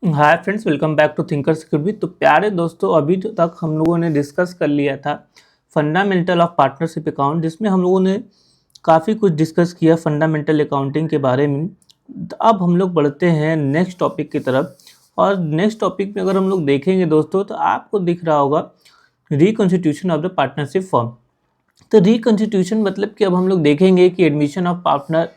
Hi friends, welcome back to Thinker Secure. तो प्यारे दोस्तों, अभी तक हम लोगों ने डिस्कस कर लिया था फंडामेंटल ऑफ पार्टनरशिप अकाउंट, जिसमें हम लोगों ने काफ़ी कुछ डिस्कस किया फंडामेंटल अकाउंटिंग के बारे में। तो अब हम लोग बढ़ते हैं नेक्स्ट टॉपिक की तरफ। और नेक्स्ट टॉपिक में अगर हम लोग देखेंगे दोस्तों, तो आपको दिख रहा होगा reconstitution of the partnership form. तो रिकॉन्स्टिट्यूशन मतलब कि अब हम लोग देखेंगे कि admission of partner,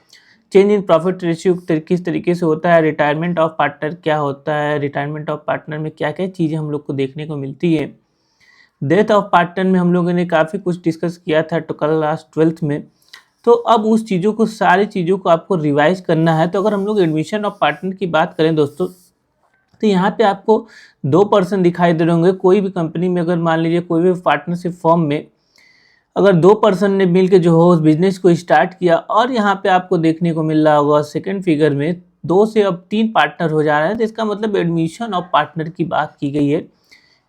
change in profit ratio किस तरीके से होता है, रिटायरमेंट ऑफ पार्टनर क्या होता है, रिटायरमेंट ऑफ पार्टनर में क्या क्या चीज़ें हम लोग को देखने को मिलती है, डेथ ऑफ पार्टनर में हम लोगों ने काफ़ी कुछ डिस्कस किया था तो कल लास्ट 12th में। तो अब उस चीज़ों को, सारी चीज़ों को आपको रिवाइज करना है। तो अगर हम लोग एडमिशन ऑफ पार्टनर की बात करें दोस्तों, तो यहाँ पे आपको 2% दिखाई दे रहे होंगे। कोई भी कंपनी में अगर मान लीजिए कोई भी पार्टनरशिप फॉर्म में अगर 2% ने मिल के जो हो उस बिजनेस को स्टार्ट किया, और यहाँ पे आपको देखने को मिल रहा होगा सेकंड फिगर में 2 से अब 3 पार्टनर हो जा रहे हैं। तो इसका मतलब एडमिशन ऑफ पार्टनर की बात की गई है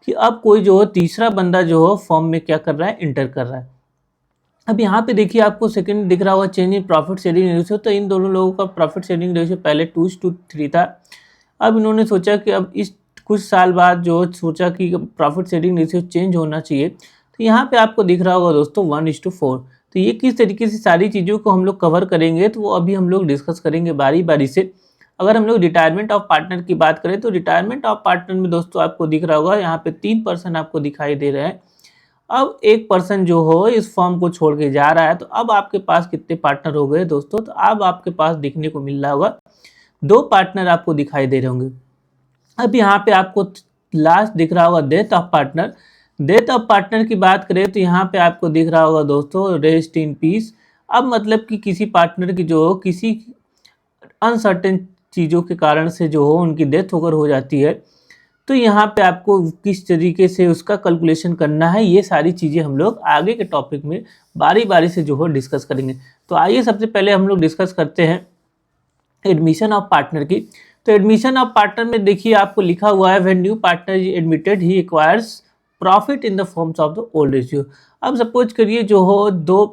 कि अब कोई जो हो तीसरा बंदा जो हो फॉर्म में क्या कर रहा है, इंटर कर रहा है। अब यहाँ पे देखिए आपको सेकंड दिख रहा होगा change in profit sharing ratio. तो इन दोनों लोगों का प्रॉफिट शेयरिंग रेशियो पहले 2:3 था। अब इन्होंने सोचा कि अब इस कुछ साल बाद जो सोचा कि प्रॉफिट शेयरिंग रेशियो चेंज होना चाहिए। तो यहाँ पे आपको दिख रहा होगा दोस्तों 1:4। तो ये किस तरीके से सारी चीज़ों को हम लोग कवर करेंगे, तो वो अभी हम लोग डिस्कस करेंगे बारी बारी से। अगर हम लोग रिटायरमेंट ऑफ पार्टनर की बात करें, तो रिटायरमेंट ऑफ पार्टनर में दोस्तों आपको दिख रहा होगा यहाँ पे 3% आपको दिखाई दे रहे हैं। अब 1% जो हो इस फॉर्म को छोड़ के जा रहा है। तो अब आपके पास कितने पार्टनर हो गए दोस्तों, तो अब आपके पास दिखने को मिल रहा होगा 2 पार्टनर आपको दिखाई दे रहे होंगे। अब यहाँ पे आपको लास्ट दिख रहा होगा death of partner. Death of partner की बात करें तो यहाँ पे आपको दिख रहा होगा दोस्तों रेस्ट इन पीस। अब मतलब कि किसी पार्टनर की जो हो किसी अनसर्टेन चीज़ों के कारण से जो हो उनकी डेथ अगर हो जाती है, तो यहाँ पे आपको किस तरीके से उसका कैलकुलेशन करना है, ये सारी चीज़ें हम लोग आगे के टॉपिक में बारी बारी से जो हो डिस्कस करेंगे। तो आइए सबसे पहले हम लोग डिस्कस करते हैं एडमिशन ऑफ पार्टनर की। तो एडमिशन ऑफ पार्टनर में देखिए आपको लिखा हुआ है when new partner is admitted he acquires profit in the forms of the old ratio. अब सपोज करिए जो हो 2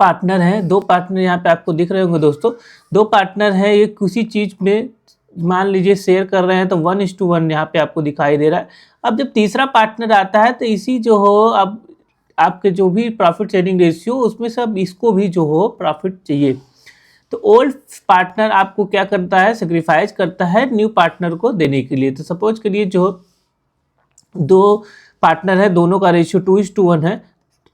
पार्टनर हैं, 2 पार्टनर यहाँ पे आपको दिख रहे होंगे दोस्तों। 2 पार्टनर हैं, ये किसी चीज़ में मान लीजिए शेयर कर रहे हैं, तो 1:1 यहाँ पे आपको दिखाई दे रहा है। अब जब तीसरा पार्टनर आता है तो इसी जो हो अब आपके जो भी प्रॉफिट शेयरिंग रेशियो उसमें से अब इसको भी जो हो प्रॉफिट चाहिए। तो ओल्ड पार्टनर आपको क्या करता है, सेक्रीफाइस करता है न्यू पार्टनर को देने के लिए। तो सपोज करिए जो 2 पार्टनर है, दोनों का रेशियो 2:1 है।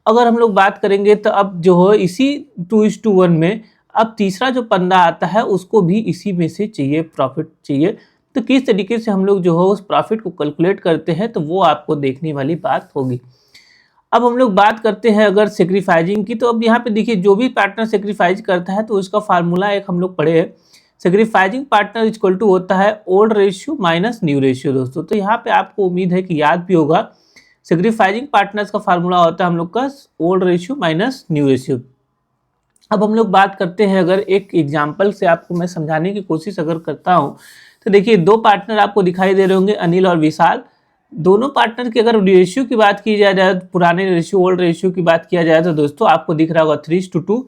अगर हम लोग बात करेंगे तो अब जो हो इसी 2:1 में अब तीसरा जो बंदा आता है उसको भी इसी में से चाहिए, प्रॉफिट चाहिए। तो किस तरीके से हम लोग जो हो उस प्रॉफिट को कैलकुलेट करते हैं, तो वो आपको देखने वाली बात होगी। अब हम लोग बात करते हैं अगर सेक्रीफाइजिंग की। तो अब यहाँ पे देखिए जो भी पार्टनर सेक्रीफाइज करता है तो उसका फार्मूला एक हम लोग पढ़े हैं, सेक्रीफाइजिंग पार्टनर इक्वल टू होता है old ratio minus new ratio दोस्तों। तो यहाँ पे आपको उम्मीद है कि याद भी होगा, सेक्रीफाइजिंग पार्टनर्स का फार्मूला होता है हम लोग का old ratio minus new ratio. अब हम लोग बात करते हैं, अगर एक एग्जाम्पल से आपको मैं समझाने की कोशिश अगर करता हूँ, तो देखिए 2 पार्टनर आपको दिखाई दे रहे होंगे, अनिल और विशाल। दोनों पार्टनर की अगर रेशियो की बात की जाए, पुराने रेशियो ओल्ड रेशियो की बात किया जाए, तो दोस्तों आपको दिख रहा होगा 3:2।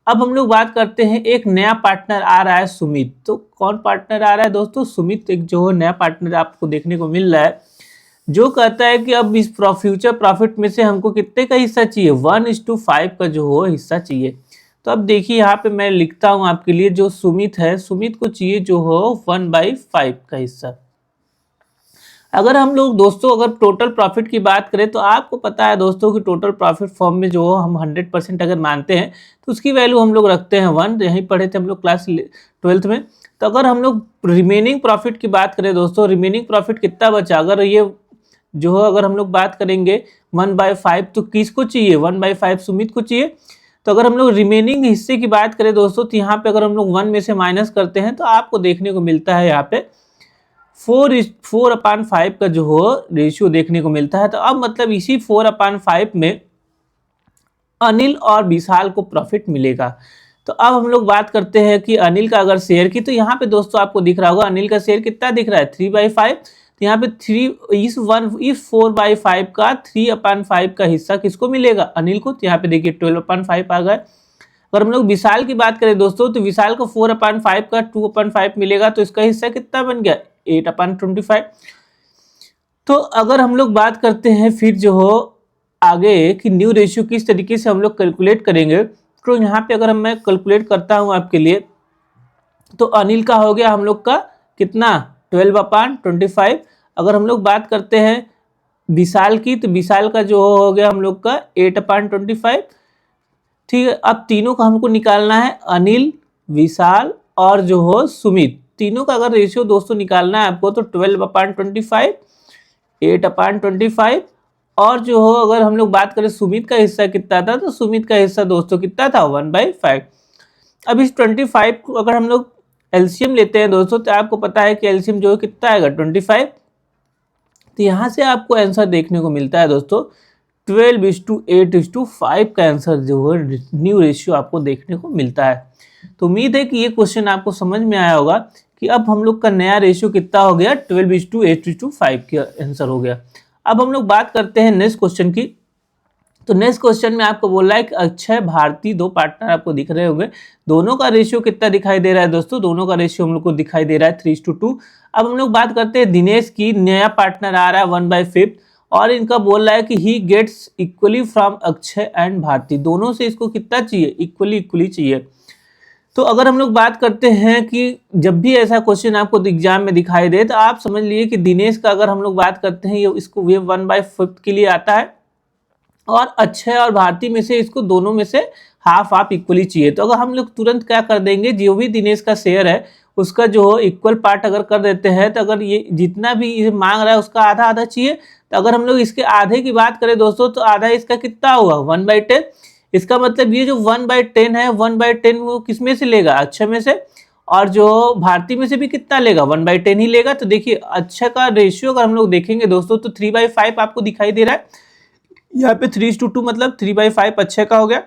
अब हम लोग बात करते हैं, एक नया पार्टनर आ रहा है सुमित। तो कौन पार्टनर आ रहा है दोस्तों, सुमित एक जो नया पार्टनर आपको देखने को मिल रहा है, जो कहता है कि अब इस फ्यूचर प्रॉफिट में से हमको कितने का हिस्सा चाहिए, 1:5 का जो हो हिस्सा चाहिए। तो अब देखिए यहाँ पे मैं लिखता हूँ आपके लिए, जो सुमित है, सुमित को चाहिए जो हो 1/5 का हिस्सा। अगर हम लोग दोस्तों अगर टोटल प्रॉफिट की बात करें, तो आपको पता है दोस्तों कि टोटल प्रॉफिट फॉर्म में जो हम 100% अगर मानते हैं तो उसकी वैल्यू हम लोग रखते हैं 1। यहीं पढ़े थे हम लोग क्लास 12th में। तो अगर हम लोग रिमेनिंग प्रॉफिट की बात करें दोस्तों, रिमेनिंग प्रॉफिट कितना बचा, अगर ये जो हो अगर हम लोग बात करेंगे 1/5, तो किसको चाहिए, 1/5 सुमित को चाहिए। तो अगर हम लोग रिमेनिंग हिस्से की बात करें दोस्तों, तो यहाँ पे अगर हम लोग 1 में से माइनस करते हैं तो आपको देखने को मिलता है यहाँ पे 4:5 का जो हो रेशियो देखने को मिलता है। तो अब मतलब इसी 4/5 में अनिल और विशाल को प्रॉफिट मिलेगा। तो अब हम लोग बात करते हैं कि अनिल का अगर शेयर की, तो यहाँ पे दोस्तों आपको दिख रहा होगा अनिल का शेयर कितना दिख रहा है, 3/5। तो यहाँ पे इस 4/5 का 3/5 का हिस्सा किसको मिलेगा, अनिल को। तो यहाँ पे देखिए 12/5 आ गया। अगर हम लोग विशाल की बात करें दोस्तों, तो विशाल को 4/5 का 2/5 मिलेगा, तो इसका हिस्सा कितना बन गया 8/25। तो अगर हम लोग बात करते हैं फिर जो हो आगे कि न्यू रेशियो किस तरीके से हम लोग कैलकुलेट करेंगे, तो यहाँ पे अगर मैं कैलकुलेट करता हूँ आपके लिए, तो अनिल का हो गया हम लोग का कितना 12/25। अगर हम लोग बात करते हैं विशाल की, तो विशाल का जो हो गया हम लोग का 8/25। ठीक है, अब तीनों का हमको निकालना है, अनिल, विशाल और जो हो सुमित, तीनों का अगर रेशियो दोस्तों निकालना है आपको, तो 12/25, 8/25 और जो हो अगर हम लोग बात करें सुमित का हिस्सा कितना था, तो सुमित का हिस्सा दोस्तों कितना था 1/5। अब इस 25 को अगर हम लोग एलसीएम लेते हैं दोस्तों, तो आपको पता है कि एलसीएम जो है कितना आएगा 25। तो यहाँ से आपको आंसर देखने को मिलता है दोस्तों 12:8:5 का आंसर जो है न्यू रेशियो आपको देखने को मिलता है। तो उम्मीद है कि ये क्वेश्चन आपको समझ में आया होगा कि अब हम लोग का नया रेशियो कितना हो गया 12:8:5 का आंसर हो गया। अब हम लोग बात करते हैं नेक्स्ट क्वेश्चन की। तो नेक्स्ट क्वेश्चन में आपको बोल रहा है कि अक्षय भारती दो पार्टनर आपको दिख रहे होंगे, दोनों का रेशियो कितना दिखाई दे रहा है दोस्तों, दोनों का रेशियो हम लोग को दिखाई दे रहा है 3:2। अब हम लोग बात करते हैं दिनेश की, नया पार्टनर आ रहा है 1/5 और इनका बोल रहा है कि he gets equally from Akshay and Bharti, दोनों से इसको कितना चाहिए इक्वली चाहिए। तो अगर हम लोग बात करते हैं कि जब भी ऐसा क्वेश्चन आपको एग्जाम में दिखाई दे, तो आप समझ लीजिए कि दिनेश का अगर हम लोग बात करते हैं, ये इसको ये 1/5 के लिए आता है और अक्षय और भारती में से इसको दोनों में से हाफ इक्वली चाहिए। तो अगर हम लोग तुरंत क्या कर देंगे, जो भी दिनेश का शेयर है उसका जो इक्वल पार्ट अगर कर देते हैं, तो अगर ये जितना भी ये मांग रहा है उसका आधा आधा चाहिए। तो अगर हम लोग इसके आधे की बात करें दोस्तों, तो आधा इसका कितना हुआ 1/10। इसका मतलब ये जो 1/10 है, 1/10 वो किस में से लेगा अक्षय में से, और जो भारती में से भी कितना लेगा 1/10 ही लेगा। तो देखिए अक्षय का रेशियो अगर हम लोग देखेंगे दोस्तों, तो 3/5 आपको दिखाई दे रहा है, यहाँ पे 3:2 मतलब 3/5 अक्षय का हो गया।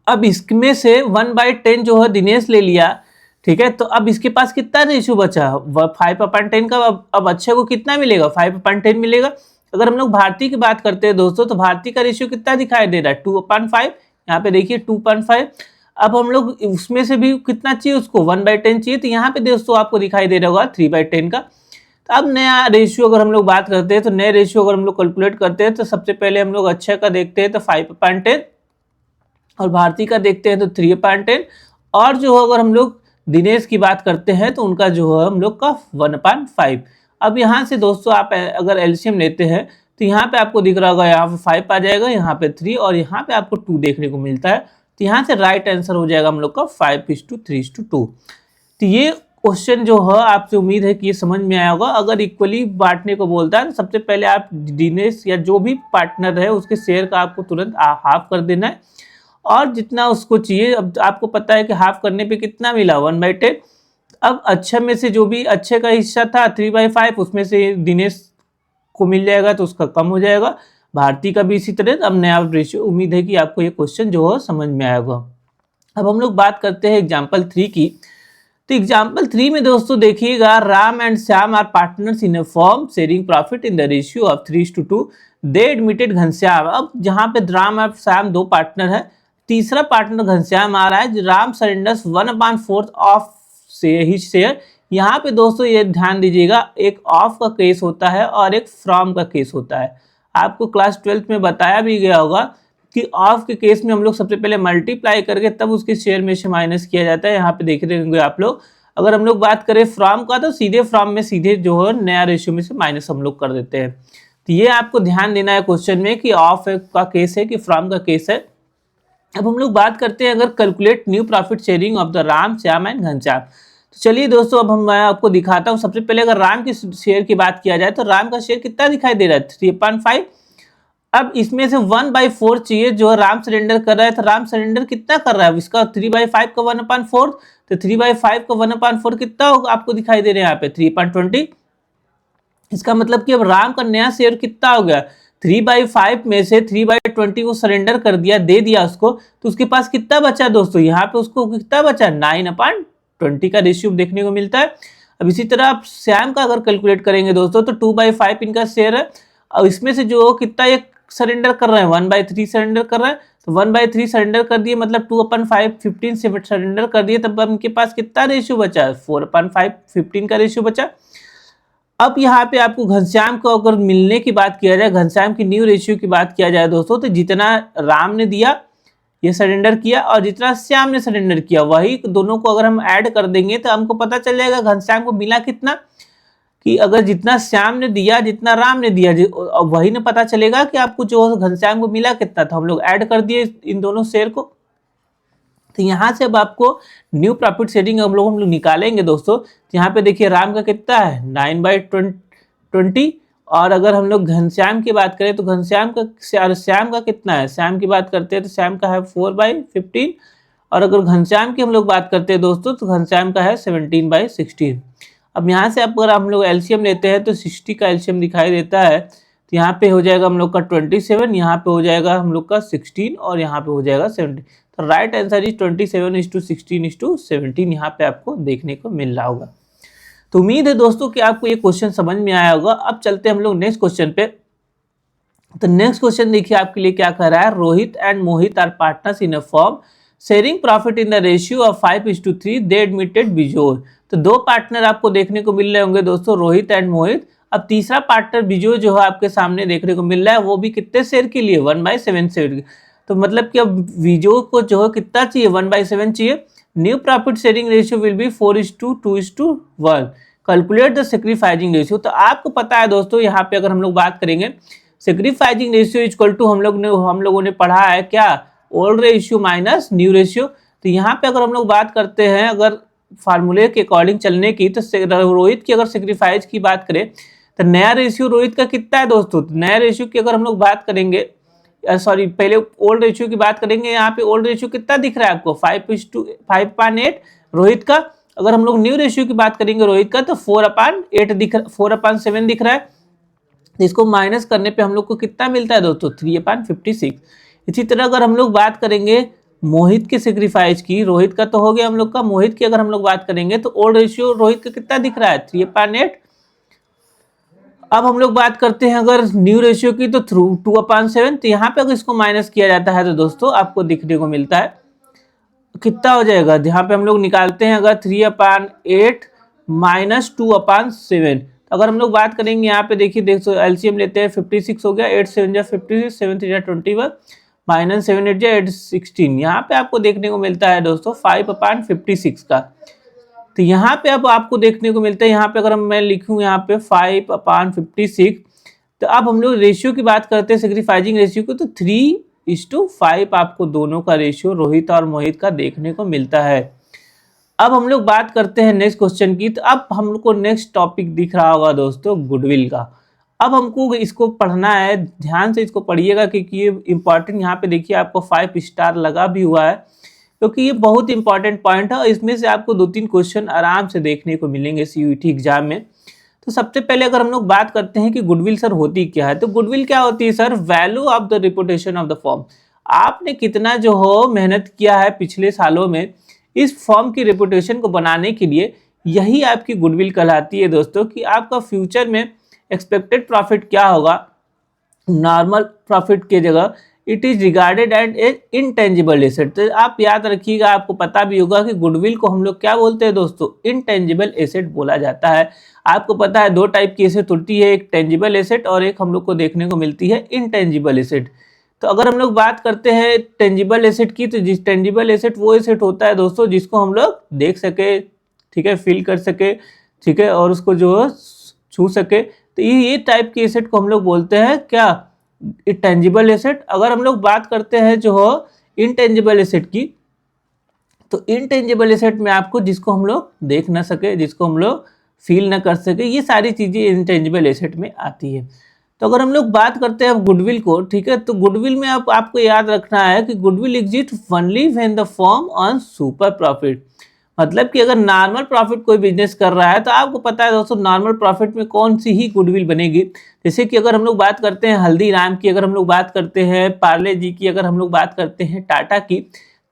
अब इसमें से 1/10 जो है दिनेश ले लिया, ठीक है, तो अब इसके पास कितना रेशियो बचा 5/10 का। अब अक्षय को कितना मिलेगा 5/10 मिलेगा। अगर हम लोग भारती की बात करते हैं दोस्तों, तो भारती का रेशियो कितना दिखाई दे रहा है 2/5, यहाँ पे देखिए 2/5। अब हम लोग उसमें से भी कितना चाहिए उसको 1/10 चाहिए, तो यहाँ पे दोस्तों आपको दिखाई दे रहा होगा 3/10 का। तो अब नया रेशियो अगर हम लोग बात करते हैं, तो नए रेशियो अगर हम लोग कैलकुलेट करते हैं, तो सबसे पहले हम लोग अक्षय का देखते हैं तो 5/10 और भारती का देखते हैं तो 3/10 और जो अगर हम लोग दिनेश की बात करते हैं तो उनका जो है हम लोग का 1/5। अब यहाँ से दोस्तों आप अगर एलसीएम लेते हैं, तो यहाँ पे आपको दिख रहा होगा, यहाँ पे 5 आ जाएगा, यहाँ पे 3 और यहाँ पे आपको 2 देखने को मिलता है। तो यहाँ से राइट आंसर हो जाएगा हम लोग का 5:3:2। तो ये क्वेश्चन जो है आपसे उम्मीद है कि ये समझ में आया होगा। अगर इक्वली बांटने को बोलता है, तो सबसे पहले आप दिनेश या जो भी पार्टनर है उसके शेयर का आपको तुरंत हाफ कर देना है और जितना उसको चाहिए, अब आपको पता है कि हाफ करने पे कितना मिला 1/10। अब अक्षय में से जो भी अक्षय का हिस्सा था 3/5, उसमें से दिनेश को मिल जाएगा तो उसका कम हो जाएगा, भारती का भी इसी तरह। अब नया रेशियो, उम्मीद है कि आपको ये क्वेश्चन जो है समझ में आएगा। अब हम लोग बात करते हैं एग्जाम्पल 3 की। तो एग्जाम्पल 3 में दोस्तों देखिएगा, Ram and Shyam are partners in a firm sharing profit in the ratio of 3:2। They admitted Ghanshyam. अब जहाँ पे राम और श्याम दो पार्टनर है, तीसरा पार्टनर घनश्याम आ रहा है, Ram surrenders 1/4 of his share. यहाँ पे दोस्तों ये ध्यान दीजिएगा, एक ऑफ का केस होता है और एक फ्रॉम का केस होता है। आपको क्लास 12th में बताया भी गया होगा कि ऑफ के केस में हम लोग सबसे पहले मल्टीप्लाई करके तब उसके शेयर में से माइनस किया जाता है। यहाँ पे देख रहे होंगे आप लोग। अगर हम लोग बात करें फ्रॉम का, तो सीधे फ्रॉम में सीधे जो है नया रेशियो में से माइनस हम लोग कर देते हैं। तो ये आपको ध्यान देना है क्वेश्चन में कि ऑफ का केस है कि फ्रॉम का केस है। अब हम लोग बात करते हैं अगर calculate new profit sharing of the Ram, Shyam and Ghanshyam. तो चलिए दोस्तों, अब मैं आपको दिखाता हूँ। सबसे पहले अगर राम के शेयर की बात किया जाए, तो राम का शेयर कितना दिखाई दे रहा है 3/5। अब इसमें से 1/4 चाहिए जो राम सरेंडर कर रहा है, तो राम सरेंडर कितना कर रहा है, इसका 3/5 का 1/4, तो 3/5 का 1/4 कितना होगा आपको दिखाई दे रहा है यहाँ पे 3/20। इसका मतलब कि अब राम का नया शेयर कितना हो गया 3/5 में से 3/20 वो सरेंडर कर दिया, दे दिया उसको, तो उसके पास कितना बचा दोस्तों, यहाँ पे उसको कितना बचा 9/20 का रेशियो देखने को मिलता है। अब इसी तरह आप श्याम का अगर कैलकुलेट करेंगे दोस्तों, तो 2/5 इनका शेयर है और इसमें से जो कितना एक सरेंडर कर रहे हैं, 1/3 सरेंडर कर रहे हैं, तो 1/3 सरेंडर कर दिए मतलब 2/5 15 से सरेंडर कर दिए, तब उनके पास कितना रेशियो बचा, 4/5 15 का रेशियो बचा। अब यहाँ पे आपको घनश्याम को अगर मिलने की बात किया जाए, घनश्याम की न्यू रेशियो की बात किया जाए दोस्तों, तो जितना राम ने दिया ये सरेंडर किया और जितना श्याम ने सरेंडर किया, वही दोनों को अगर हम ऐड कर देंगे तो हमको पता चल जाएगा घनश्याम को मिला कितना, कि अगर जितना श्याम ने दिया जितना राम ने दिया वही ने पता चलेगा कि आपको जो घनश्याम को मिला कितना था। हम लोग ऐड कर दिए इन दोनों शेयर को, तो यहाँ से अब आपको न्यू प्रॉफिट शेयरिंग हम लोग निकालेंगे दोस्तों। तो यहाँ पे देखिए राम का कितना है 9/20, और अगर हम लोग घनश्याम की बात करें तो घनश्याम का श्याम का कितना है, श्याम की बात करते हैं तो श्याम का है 4/15, और अगर घनश्याम की हम लोग बात करते हैं दोस्तों तो घनश्याम का है 17/16। अब यहाँ से अगर हम लोग एलसीएम लेते हैं तो 60 का एलसीएम दिखाई देता है, तो यहाँ पे हो जाएगा हम लोग का 27, यहाँ पे हो जाएगा हम लोग का 16 और यहाँ पे हो जाएगा 17। तो राइट आंसर इज 27:16:17 यहाँ पे आपको देखने को मिल रहा होगा। तो उम्मीद है दोस्तों कि आपको ये क्वेश्चन समझ में आया होगा। अब चलते हैं हम लोग नेक्स्ट क्वेश्चन पे। तो नेक्स्ट क्वेश्चन देखिए आपके लिए क्या कह रहा है, Rohit and Mohit are partners in a firm sharing profit in the ratio of 5:3, they admitted Bijor. तो दो पार्टनर आपको देखने को मिल रहे होंगे दोस्तों, रोहित एंड मोहित। अब तीसरा पार्टनर बिजोर जो है आपके सामने देखने को मिल रहा है, वो भी कितने शेयर के लिए, 1/7 शेयर। तो मतलब कि अब बिजोर को जो है कितना चाहिए, 1/7 चाहिए। New profit sharing ratio will be 4:2:1। Calculate the sacrificing ratio. तो आपको पता है दोस्तों यहाँ पे अगर हम लोग बात करेंगे सैक्रिफाइसिंग रेशियो इक्वल टू हम लोगों ने पढ़ा है क्या, old ratio minus new ratio. तो यहाँ पे अगर हम लोग बात करते हैं अगर फार्मूले के अकॉर्डिंग चलने की, तो रोहित की अगर सैक्रिफाइस की बात करें तो नया रेशियो रोहित का कितना है दोस्तों, तो नया रेशियो की अगर हम लोग बात करेंगे, सॉरी पहले ओल्ड रेशियो की बात करेंगे। यहाँ पे ओल्ड रेशियो कितना दिख रहा है आपको, 5:8 रोहित का। अगर हम लोग न्यू रेशियो की बात करेंगे रोहित का तो 4/7 दिख रहा है। इसको माइनस करने पे हम लोग को कितना मिलता है दोस्तों, 3/56। इसी तरह अगर हम लोग बात करेंगे मोहित के सेक्रीफाइस की, रोहित का तो हो गया हम लोग का, मोहित की अगर हम लोग बात करेंगे तो ओल्ड रेशियो रोहित का कितना दिख रहा है, 3/8। अब हम लोग बात करते हैं अगर न्यू रेशियो की तो 2/7। तो यहाँ पे अगर इसको माइनस किया जाता है तो दोस्तों आपको दिखने को मिलता है कितना हो जाएगा, यहाँ पे हम लोग निकालते हैं अगर 3/8 माइनस 2/7। अगर हम लोग बात करेंगे यहाँ पे देखिए एलसीएम लेते हैं 56 हो गया, 8 7 जा 56, 7 3 जा 21, माइनस 7 8 जा 8 16। यहाँ पे आपको देखने को मिलता है दोस्तों 5/56 का। तो यहाँ पे अब आपको देखने को मिलता है, यहाँ पे अगर मैं लिखूँ यहाँ पे 5/56, तो अब हम लोग रेशियो की बात करते हैं सैक्रिफाइसिंग रेशियो को, तो 3:5 आपको दोनों का रेशियो रोहित और मोहित का देखने को मिलता है। अब हम लोग बात करते हैं नेक्स्ट क्वेश्चन की। तो अब हम लोग को नेक्स्ट टॉपिक दिख रहा होगा दोस्तों गुडविल का। अब हमको इसको पढ़ना है, ध्यान से इसको पढ़िएगा क्योंकि ये इंपॉर्टेंट, यहाँ पे देखिए आपको 5 स्टार लगा भी हुआ है क्योंकि ये बहुत इंपॉर्टेंट पॉइंट है। इसमें से आपको 2-3 क्वेश्चन आराम से देखने को मिलेंगे सीयूईटी एग्जाम में। तो सबसे पहले अगर हम लोग बात करते हैं कि गुडविल सर होती क्या है, तो गुडविल क्या होती है sir, value of the reputation of the firm. आपने कितना जो हो मेहनत किया है पिछले सालों में इस फर्म की रेपुटेशन को बनाने के लिए, यही आपकी गुडविल कहलाती है दोस्तों। कि आपका फ्यूचर में एक्सपेक्टेड प्रॉफिट क्या होगा, नॉर्मल प्रॉफिट की जगह it is regarded and A intangible asset. तो आप याद रखिएगा, आपको पता भी होगा कि गुडविल को हम लोग क्या बोलते हैं दोस्तों, इनटेंजिबल एसेट बोला जाता है। आपको पता है 2 टाइप की एसेट होती है, एक टेंजिबल एसेट और एक हम लोग को देखने को मिलती है इनटेंजिबल एसेट। तो अगर हम लोग बात करते हैं टेंजिबल एसेट की, तो जिस टेंजिबल एसेट वो एसेट होता है दोस्तों जिसको हम लोग देख सके, ठीक है, फील कर सके, ठीक है, और उसको जो छू सके। तो ये टाइप की एसेट को हम लोग बोलते हैं क्या, टेंजिबल एसेट। अगर हम लोग बात करते हैं जो हो इनटेंजिबल एसेट की, तो इनटेंजिबल एसेट में आपको जिसको हम लोग देख ना सके, जिसको हम लोग फील ना कर सके, ये सारी चीजें इनटेंजिबल एसेट में आती है। तो अगर हम लोग बात करते हैं गुडविल को, ठीक है, तो गुडविल में आपको याद रखना है कि goodwill exist only when the firm earn super profit. मतलब कि अगर नॉर्मल प्रॉफिट कोई बिजनेस कर रहा है तो आपको पता है दोस्तों नॉर्मल प्रॉफिट में कौन सी ही गुडविल बनेगी। जैसे कि अगर हम लोग बात करते हैं हल्दीराम की, अगर हम लोग बात करते हैं पार्ले जी की, अगर हम लोग बात करते हैं टाटा की,